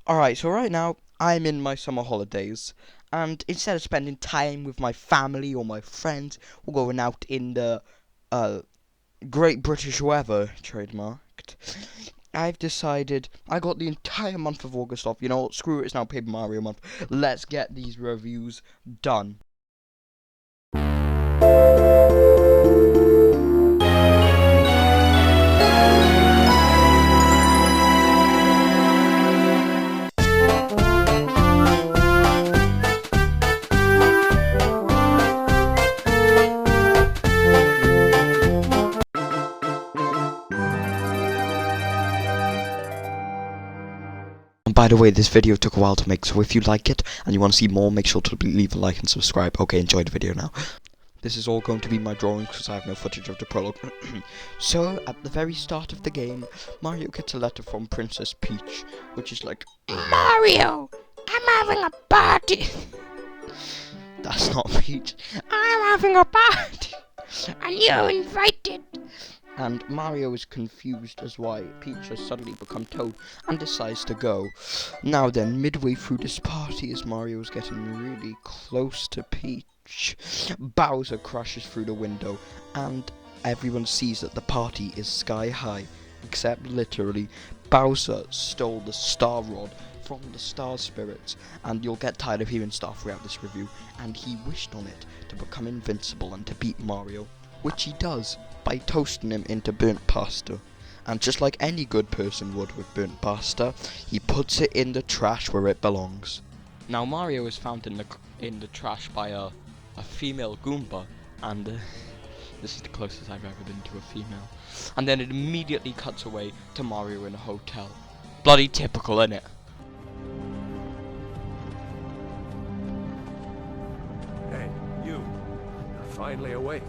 Alright, so right now, I'm in my summer holidays, and instead of spending time with my family or my friends, we're going out in the, uh, Great British weather, trademarked. I've decided, I got the entire month of August off, you know what, screw it, it's now Paper Mario month. Let's get these reviews done. And by the way, this video took a while to make, so if you like it and you want to see more, make sure to leave a like and subscribe. Okay, enjoy the video now. This is all going to be my drawings because I have no footage of the prologue. So, at the very start of the game, Mario gets a letter from Princess Peach, which is like, Mario, I'm having a party. That's not Peach. I'm having a party, and you're invited. And Mario is confused as why Peach has suddenly become Toad and decides to go. Now then, midway through this party, as Mario is getting really close to Peach, Bowser crashes through the window, and everyone sees that the party is sky high. Except literally, Bowser stole the Star Rod from the Star Spirits, and you'll get tired of hearing Star throughout this review, and he wished on it to become invincible and to beat Mario, which he does by toasting him into burnt pasta. And just like any good person would with burnt pasta, he puts it in the trash where it belongs. Now Mario is found in the trash by a female Goomba, and this is the closest I've ever been to a female. And then it immediately cuts away to Mario in a hotel. Bloody typical, innit? Hey, you. You're finally awake.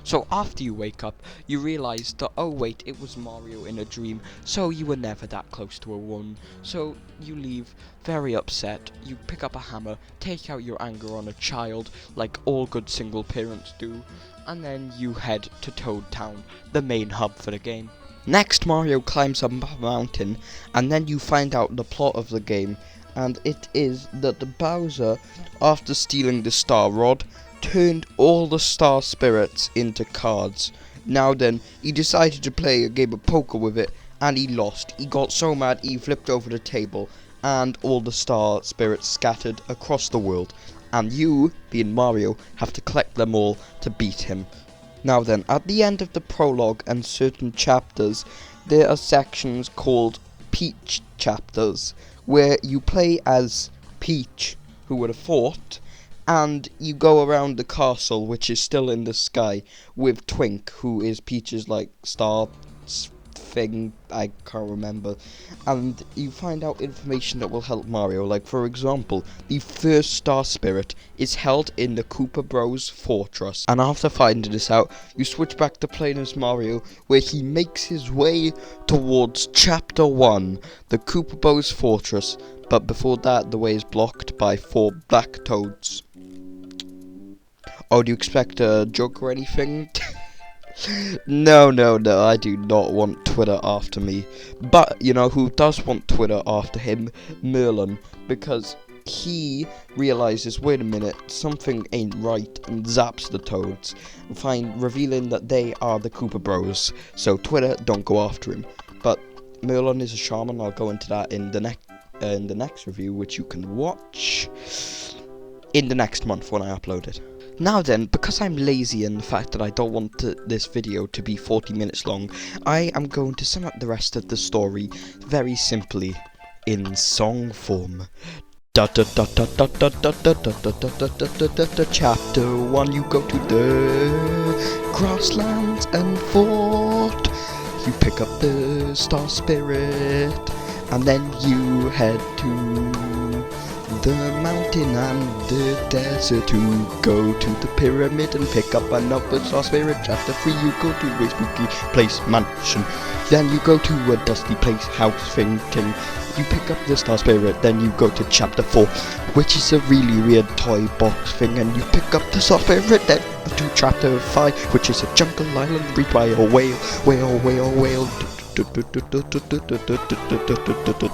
So after you wake up, you realise that, oh wait, it was Mario in a dream, so you were never that close to a woman. So you leave very upset, you pick up a hammer, take out your anger on a child, like all good single parents do, and then you head to Toad Town, the main hub for the game. Next, Mario climbs up a mountain, and then you find out the plot of the game, and it is that the Bowser, after stealing the Star Rod, turned all the Star Spirits into cards. Now then, he decided to play a game of poker with it, and he lost. He got so mad he flipped over the table, and all the Star Spirits scattered across the world. And you, being Mario, have to collect them all to beat him. Now then, at the end of the prologue and certain chapters, there are sections called Peach chapters, where you play as Peach, who would have fought, and you go around the castle, which is still in the sky, with Twink, who is Peach's, like, star thing, I can't remember, and you find out information that will help Mario. Like, for example, the first Star Spirit is held in the Koopa Bros fortress, and after finding this out, you switch back to playing as Mario, where he makes his way towards Chapter 1, the Koopa Bros fortress, but before that, the way is blocked by 4 black toads. Oh, do you expect a joke or anything? No, I do not want Twitter after me. But, you know who does want Twitter after him? Merlin. Because realizes, wait a minute, something ain't right, and zaps the toads, revealing that they are the Koopa Bros. So Twitter, don't go after him. But Merlin is a shaman. I'll go into that in the next review, which you can watch in the next month when I upload it. Now then, because I'm lazy and the fact that I don't want this video to be 40 minutes long, I am going to sum up the rest of the story very simply in song form. Chapter 1, you go to the grasslands and fort. You pick up the Star Spirit, and then you head to the mountain and the desert to go to the pyramid and pick up another Star Spirit. Chapter 3, you go to a spooky place mansion. Then you go to a dusty place house thinking. You pick up the Star Spirit, then you go to Chapter 4, which is a really weird toy box thing, and you pick up the Star Spirit, then to Chapter 5, which is a jungle island reached by a whale.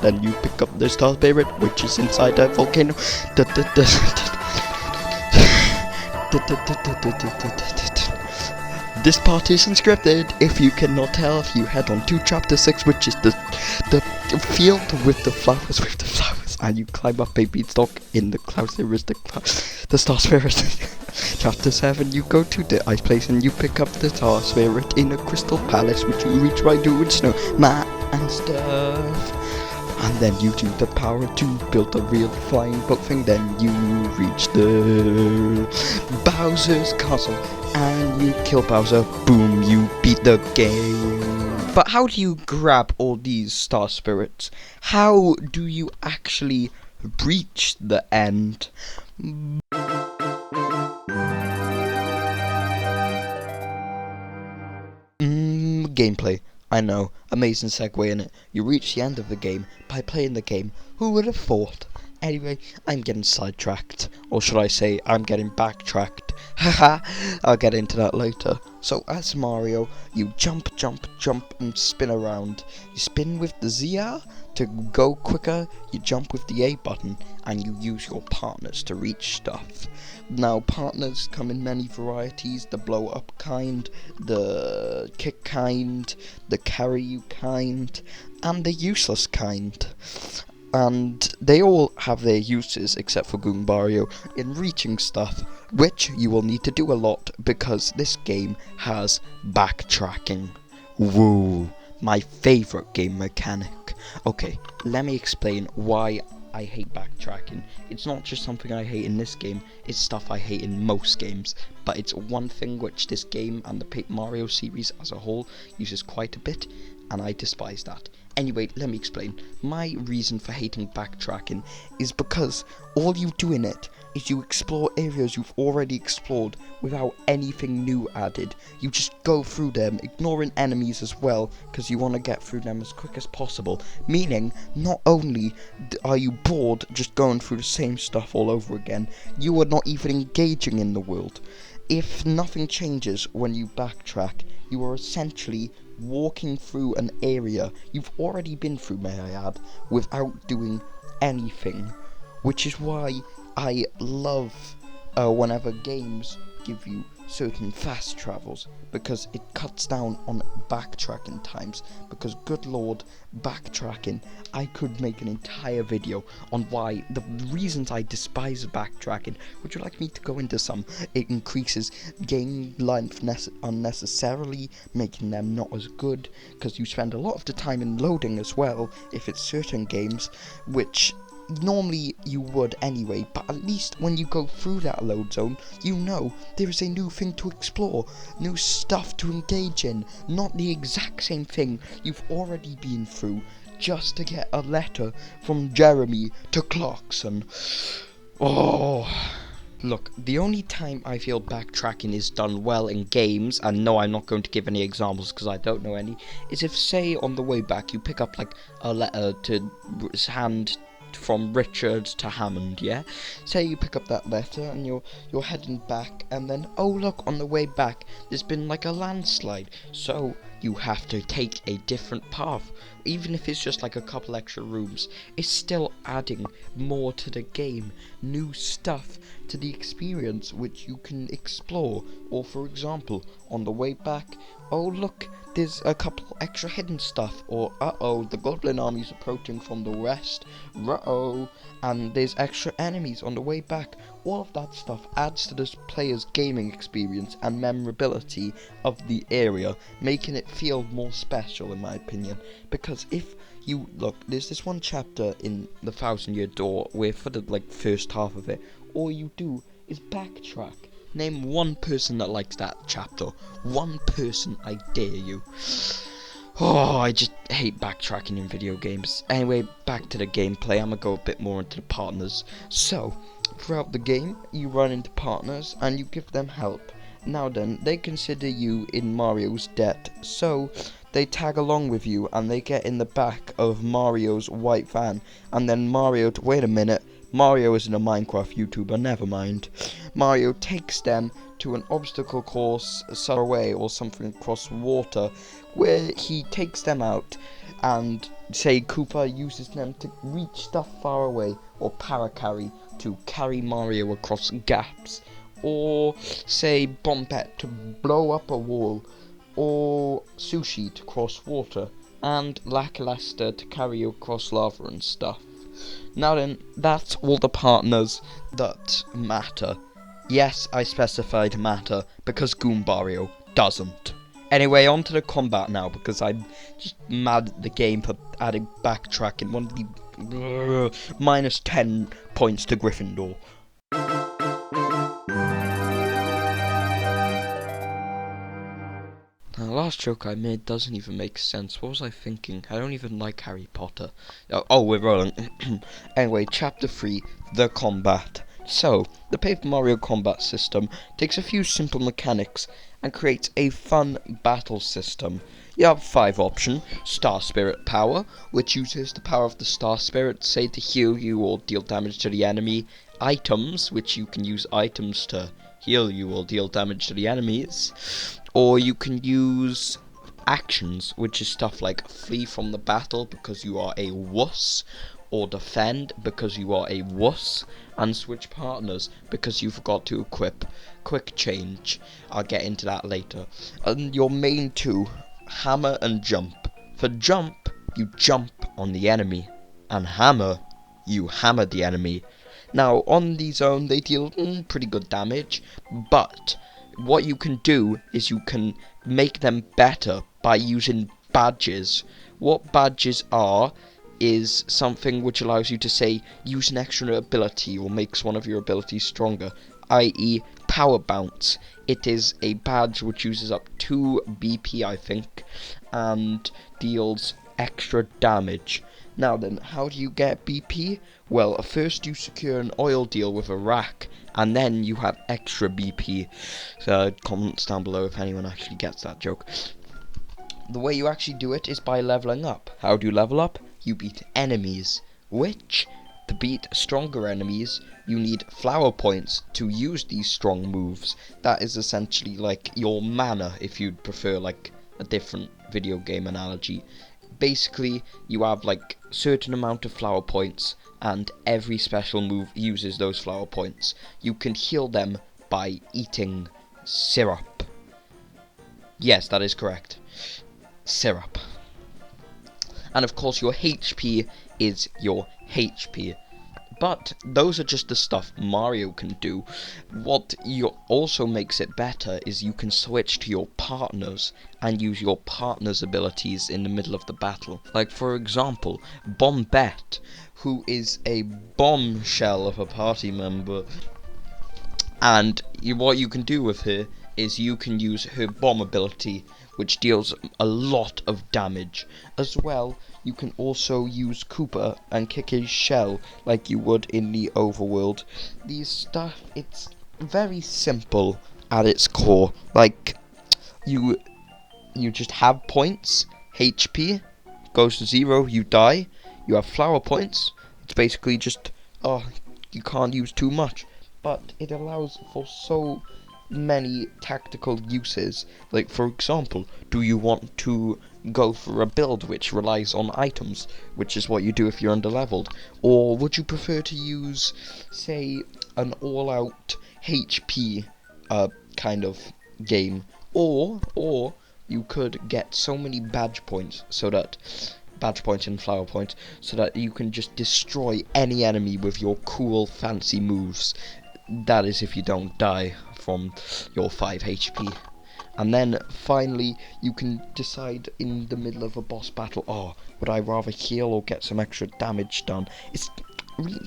Then you pick up the star spirit, which is inside a volcano. This part isn't scripted. If you cannot tell, if you head on to chapter 6, which is the field with the flowers, and you climb up a beanstalk in the clouds. There is the star spirit. Chapter 7, you go to the ice place and you pick up the star spirit in a crystal palace, which you reach by doing snow man and stuff. And then you do the power to build a real flying boat thing. Then you reach the Bowser's castle and you kill Bowser. Boom, you beat the game. But how do you grab all these star spirits? How do you actually reach the end? Gameplay. I know, amazing segue in it. You reach the end of the game by playing the game. Who would have thought? Anyway, I'm getting sidetracked. Or should I say, I'm getting backtracked. Haha, I'll get into that later. So as Mario, you jump, and spin around. You spin with the ZR to go quicker, you jump with the A button, and you use your partners to reach stuff. Now, partners come in many varieties: the blow up kind, the kick kind, the carry you kind, and the useless kind. And they all have their uses, except for Goombario, in reaching stuff, which you will need to do a lot, because this game has backtracking. Woo, my favourite game mechanic. Okay, let me explain why I hate backtracking. It's not just something I hate in this game, it's stuff I hate in most games, but it's one thing which this game and the Mario series as a whole uses quite a bit, and I despise that. Anyway, let me explain. My reason for hating backtracking is because all you do in it is you explore areas you've already explored without anything new added. You just go through them, ignoring enemies as well, because you want to get through them as quick as possible. Meaning, not only are you bored just going through the same stuff all over again, you are not even engaging in the world. If nothing changes when you backtrack, you are essentially walking through an area you've already been through, may I add, without doing anything. Which is why I love whenever games give you certain fast travels, because it cuts down on backtracking times. Because good lord, backtracking, I could make an entire video on why, the reasons I despise backtracking. Would you like me to go into some? It increases game length unnecessarily, making them not as good, because you spend a lot of the time in loading as well, if it's certain games, which normally you would anyway, but at least when you go through that load zone, you know there is a new thing to explore, new stuff to engage in, not the exact same thing you've already been through just to get a letter from Jeremy to Clarkson. Oh, look, the only time I feel backtracking is done well in games, and no, I'm not going to give any examples because I don't know any, is if, say, on the way back you pick up like a letter to hand from Richard to Hammond, yeah? Say you pick up that letter and you're heading back, and then, oh look, on the way back there's been like a landslide, so you have to take a different path. Even if it's just like a couple extra rooms, it's still adding more to the game, new stuff to the experience which you can explore. Or for example, on the way back, oh look, there's a couple extra hidden stuff, or uh-oh, the goblin army's approaching from the west, uh-oh, and there's extra enemies on the way back. All of that stuff adds to the player's gaming experience and memorability of the area, making it feel more special in my opinion. Because if you look, there's this one chapter in the 1,000-Year Door where for the first half of it, all you do is backtrack. Name one person that likes that chapter. One person, I dare you. Oh, I just hate backtracking in video games. Anyway, back to the gameplay. I'm gonna go a bit more into the partners. So, throughout the game, you run into partners and you give them help. Now then, they consider you in Mario's debt, so they tag along with you and they get in the back of Mario's white van, and then wait a minute, Mario isn't a Minecraft YouTuber, never mind. Mario takes them to an obstacle course far away or something across water, where he takes them out and, say, Koopa uses them to reach stuff far away, or Paracarry to carry Mario across gaps, or, say, Bombette to blow up a wall, or Sushi to cross water, and Lackluster to carry you across lava and stuff. Now then, that's all the partners that matter. Yes, I specified matter, because Goombario doesn't. Anyway, on to the combat now, because I'm just mad at the game for adding backtracking. One of the minus 10 points to Gryffindor. The last joke I made doesn't even make sense. What was I thinking? I don't even like Harry Potter. Oh, we're rolling. Anyway, Chapter 3, The Combat. So, the Paper Mario combat system takes a few simple mechanics and creates a fun battle system. You have 5 options. Star Spirit Power, which uses the power of the Star Spirit, say, to heal you or deal damage to the enemy. Items, which you can use items to heal you or deal damage to the enemies. Or you can use actions, which is stuff like flee from the battle because you are a wuss, or defend because you are a wuss, and switch partners because you forgot to equip quick change. I'll get into that later. And your main 2, hammer and jump. For jump, you jump on the enemy, and hammer, you hammer the enemy. Now, on these own, they deal pretty good damage, but what you can do is you can make them better by using badges. What badges are is something which allows you to, say, use an extra ability or makes one of your abilities stronger, i.e. Power Bounce. It is a badge which uses up 2 BP, I think, and deals extra damage. Now then, how do you get BP? Well, first you secure an oil deal with a rack, and then you have extra BP. So comments down below if anyone actually gets that joke. The way you actually do it is by leveling up. How do you level up? You beat enemies, which, to beat stronger enemies, you need flower points to use these strong moves. That is essentially like your mana, if you'd prefer like a different video game analogy. Basically, you have like certain amount of flower points, and every special move uses those flower points. You can heal them by eating syrup. Yes, that is correct. Syrup. And of course your HP is your HP. But those are just the stuff Mario can do. What also makes it better is you can switch to your partners and use your partner's abilities in the middle of the battle. Like, for example, Bombette, who is a bombshell of a party member. And what you can do with her is you can use her bomb ability, which deals a lot of damage. As well, you can also use Koopa and kick his shell like you would in the overworld. These stuff, it's very simple at its core. Like, you just have points, HP goes to 0, you die. You have flower points, it's basically just, you can't use too much. But it allows for so many tactical uses. Like, for example, do you want to go for a build which relies on items, which is what you do if you're underleveled? Or would you prefer to use, say, an all-out HP kind of game? Or you could get so many badge points and flower points, so that you can just destroy any enemy with your cool fancy moves. That is if you don't die from your 5 HP. And then finally you can decide in the middle of a boss battle, would I rather heal or get some extra damage done?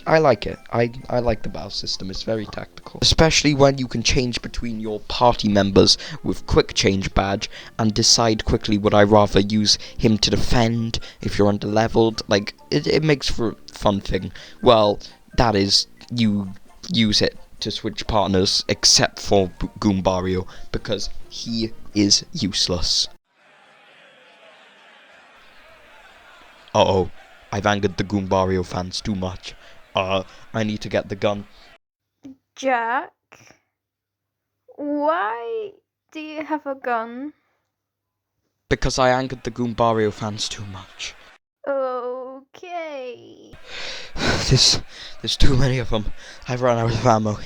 I like it. I like the battle system. It's very tactical, especially when you can change between your party members with quick change badge and decide quickly, would I rather use him to defend if you're underleveled. Like, it makes for a fun thing. Well, that is, you use it to switch partners, except for Goombario, because he is useless. Uh-oh, I've angered the Goombario fans too much. I need to get the gun. Jack, Why do you have a gun? Because I angered the Goombario fans too much. Okay. There's too many of them. I've run out of ammo.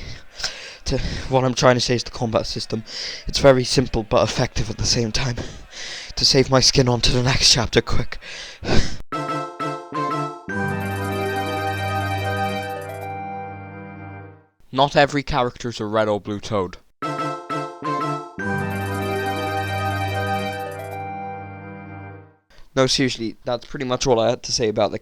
What I'm trying to say is the combat system. It's very simple but effective at the same time. To save my skin on to the next chapter quick. Not every character's a red or blue toad. No, seriously, that's pretty much all I had to say about the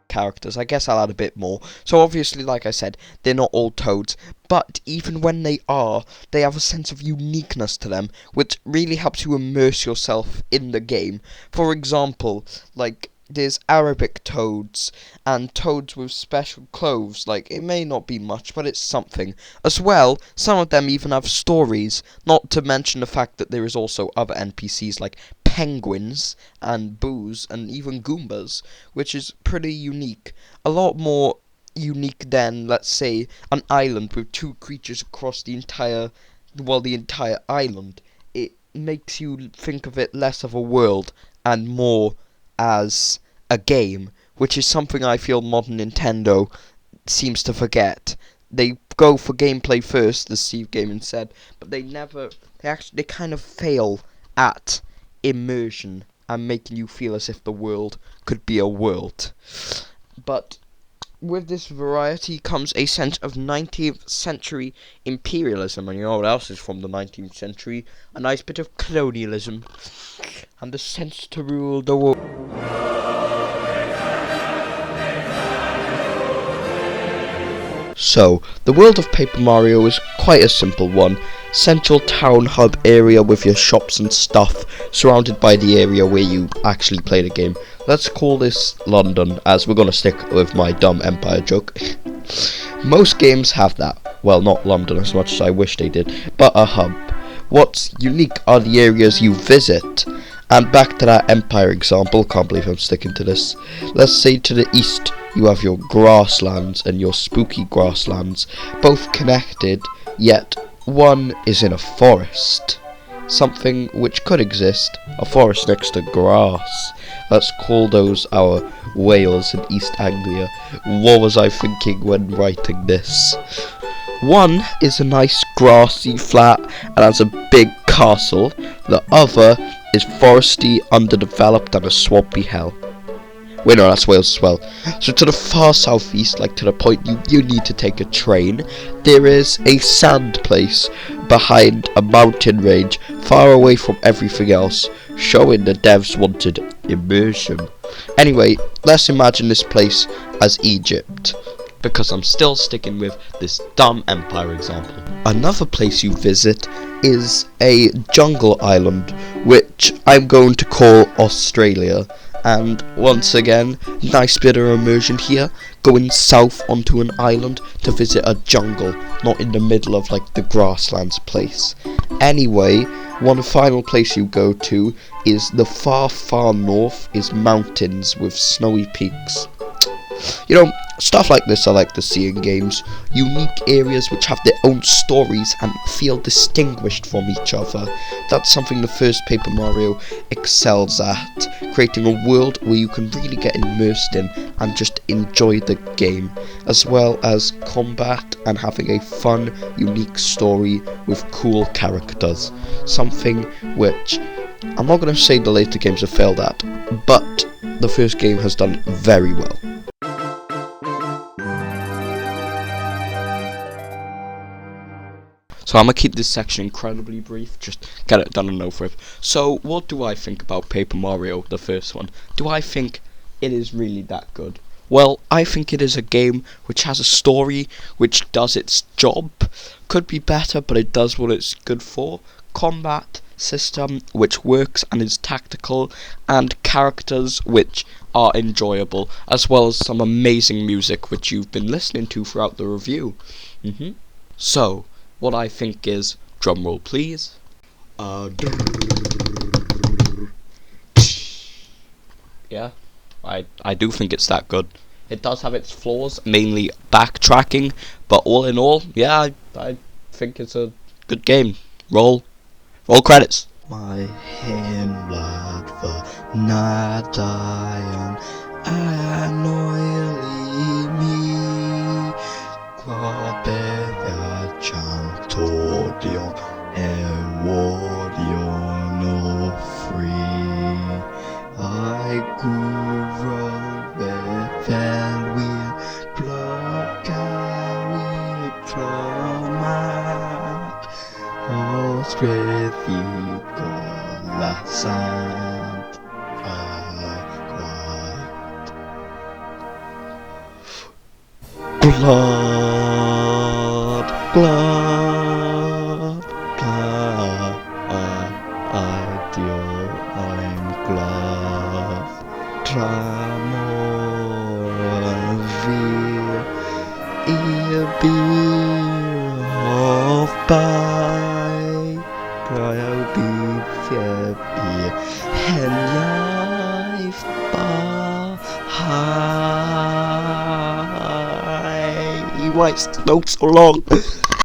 characters. I guess I'll add a bit more. So obviously, like I said, they're not all toads, but even when they are, they have a sense of uniqueness to them, which really helps you immerse yourself in the game. For example, like, there's Arabic toads, and toads with special clothes. Like, it may not be much, but it's something. As well, some of them even have stories, not to mention the fact that there is also other NPCs like penguins and boos and even Goombas, which is pretty unique. A lot more unique than, let's say, an island with two creatures across the entire island. It makes you think of it less of a world and more as a game, which is something I feel modern Nintendo seems to forget. They go for gameplay first, as Steve Gaiman said, but they kind of fail at immersion and making you feel as if the world could be a world. But with this variety comes a sense of 19th century imperialism, and you know what else is from the 19th century? A nice bit of colonialism, and the sense to rule the world. So, the world of Paper Mario is quite a simple one. Central town hub area with your shops and stuff, surrounded by the area where you actually play the game. Let's call this London, as we're gonna stick with my dumb Empire joke. Most games have that. Well, not London as much as I wish they did, but a hub. What's unique are the areas you visit. And back to that Empire example, can't believe I'm sticking to this. Let's say to the east, you have your grasslands and your spooky grasslands, both connected, yet one is in a forest. Something which could exist, a forest next to grass. Let's call those our Wales and East Anglia. What was I thinking when writing this? One is a nice grassy flat and has a big castle. The other is foresty, underdeveloped, and a swampy hell. Wait, no, that's Wales as well. So to the far southeast, like to the point you need to take a train, there is a sand place behind a mountain range, far away from everything else, showing the devs wanted immersion. Anyway, let's imagine this place as Egypt, because I'm still sticking with this dumb Empire example. Another place you visit is a jungle island, which I'm going to call Australia. And once again, nice bit of immersion here, going south onto an island to visit a jungle, not in the middle of like the grasslands place. Anyway, one final place you go to is the far, far north is mountains with snowy peaks. You know, stuff like this I like to see in games. Unique areas which have their own stories and feel distinguished from each other. That's something the first Paper Mario excels at, creating a world where you can really get immersed in and just enjoy the game, as well as combat and having a fun, unique story with cool characters. Something which I'm not going to say the later games have failed at, but the first game has done very well. So I'm going to keep this section incredibly brief, just get it done and over with. So what do I think about Paper Mario, the first one? Do I think it is really that good? Well, I think it is a game which has a story, which does its job. Could be better, but it does what it's good for. Combat system which works and is tactical, and characters which are enjoyable, as well as some amazing music which you've been listening to throughout the review. So, what I think is, drumroll please, yeah, I do think it's that good. It does have its flaws, mainly backtracking, but all in all, yeah, I think it's a good game. Roll credits. My hemblad för nadajan annoyally me Quaberia chantodion ewodion no free I guru befell wir blockawi trauma Osgrefi golasant Blood, blood, blood Ideal, I'm glad Tramor vir beer of by Cryo beer Hen life high Why is the note so long?